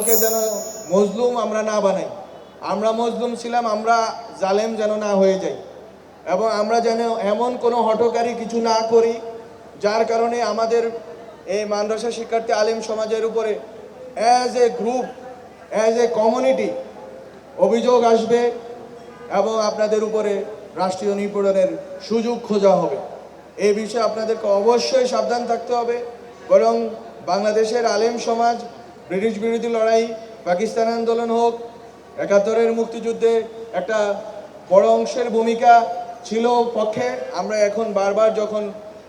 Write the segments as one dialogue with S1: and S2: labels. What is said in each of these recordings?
S1: কাউকে যেন মজলুম আমরা না বানাই। আমরা মজলুম ছিলাম, আমরা জালেম যেন না হয়ে যাই, এবং আমরা যেন এমন কোনো হঠকারী কিছু না করি যার কারণে আমাদের এই মাদ্রাসা শিক্ষার্থী আলেম সমাজের উপরে as a group, as a community অভিযোগ আসবে এবং আপনাদের উপরে রাষ্ট্রীয় নিপীড়নের সুযোগ খোঁজা হবে। এই বিষয়ে আপনাদেরকে অবশ্যই সাবধান থাকতে হবে। বরং বাংলাদেশের আলেম সমাজ ব্রিটিশ বিরোধী লড়াই, পাকিস্তান আন্দোলন হোক, ৭১-এর মুক্তিযুদ্ধে একটা বড় অংশের ভূমিকা ছিল পক্ষে। আমরা এখন বারবার যখন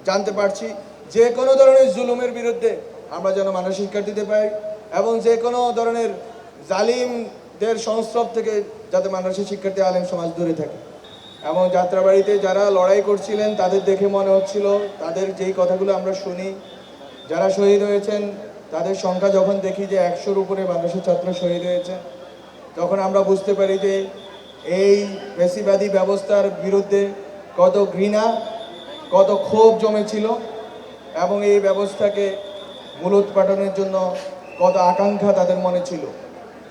S1: জানতে পারছি যে কোনো ধরনের জুলুমের বিরুদ্ধে আমরা যেন মানসিক শিক্ষার্থীদের পাই, এবং যে কোনো ধরনের জালিমদের সংস্রব থেকে যাতে মানসিক শিক্ষার্থী আলেম সমাজ দূরে থাকে। এবং যাত্রাবাড়িতে যারা লড়াই করছিলেন তাদের দেখে মনে হচ্ছিল, তাদের যেই কথাগুলো আমরা শুনি, যারা শহীদ হয়েছেন তাদের সংখ্যা যখন দেখি যে ১০০-র উপরে বাংলাদেশের ছাত্র শহীদ হয়েছে, তখন আমরা বুঝতে পারি যে এই ফ্যাসিবাদী ব্যবস্থার বিরুদ্ধে কত ঘৃণা, কত ক্ষোভ জমেছিল, এবং এই ব্যবস্থাকে মূলোৎপাটনের জন্য কত আকাঙ্ক্ষা তাদের মনে ছিল,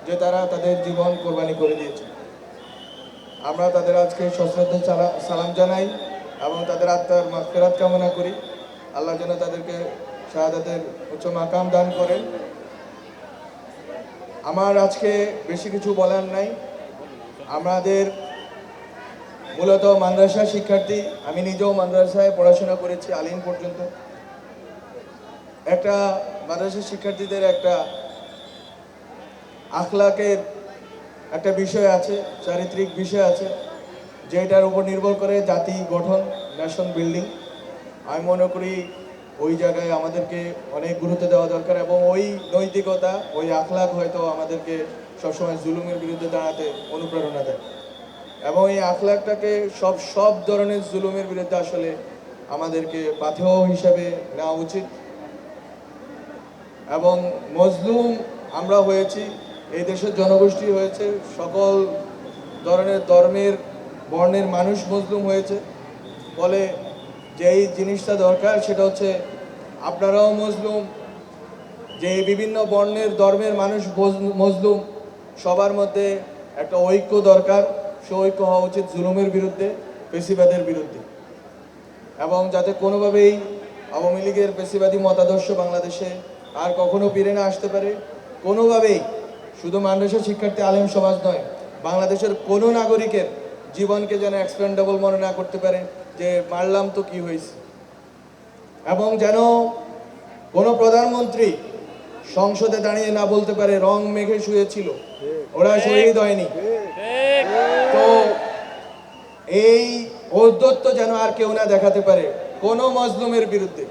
S1: যে তারা তাদের জীবন কোরবানি করে দিয়েছে। আমরা তাদের আজকে সশ্রদ্ধ সালাম জানাই এবং তাদের আত্মার মাগফিরাত কামনা করি। আল্লাহ যেন তাদেরকে শাহাদাতের উচ্চ মাকাম দান করেন। আমার আজকে বেশি কিছু বলার নাই। আমাদের মূলত মাদ্রাসা শিক্ষার্থী, আমি নিজেও মাদ্রাসায় পড়াশোনা করেছি আলিম পর্যন্ত। একটা মাদ্রাসা শিক্ষার্থীদের একটা আখলাকের একটা বিষয় আছে, চারিত্রিক বিষয় আছে, যেটার উপর নির্ভর করে জাতি গঠন, ন্যাশন বিল্ডিং। আমি মনে করি ওই জায়গায় আমাদেরকে অনেক গুরুত্ব দেওয়া দরকার, এবং ওই নৈতিকতা, ওই আখলাক হয়তো আমাদেরকে সবসময় জুলুমের বিরুদ্ধে দাঁড়াতে অনুপ্রেরণা দেয়, এবং এই আখলাকটাকে সব ধরনের জুলুমের বিরুদ্ধে আসলে আমাদেরকে পাথেয় হিসাবে নেওয়া উচিত। এবং মজলুম আমরা হয়েছি, এই দেশের জনগোষ্ঠী হয়েছে, সকল ধরনের ধর্মের বর্ণের মানুষ মজলুম হয়েছে। ফলে যেই জিনিসটা দরকার সেটা হচ্ছে আপনারাও মজলুম, যে বিভিন্ন বর্ণের ধর্মের মানুষ মজলুম, সবার মধ্যে একটা ঐক্য দরকার। সে ঐক্য হওয়া উচিত জুলুমের বিরুদ্ধে, পেশিবাদের বিরুদ্ধে, এবং যাতে কোনোভাবেই আওয়ামী লীগের পেশিবাদী মতাদর্শ বাংলাদেশে আর কখনো ফিরে না আসতে পারে। কোনোভাবেই শুধু মাদ্রাসা শিক্ষার্থী আলেম সমাজ নয়, বাংলাদেশের কোনো নাগরিকের জীবনকে যেন এক্সপেন্ডেবল মনে না করতে পারে, যে মারলাম তো কি হয়েছে। এবং যেন কোনো প্রধানমন্ত্রী সংসদে দাঁড়িয়ে না বলতে পারে রং মেঘে শুয়েছিল, ওরা শহীদ হয়নি। তো এই ঔদ্ধত্য যেন আর কেউ না দেখাতে পারে কোনো মজলুমের বিরুদ্ধে।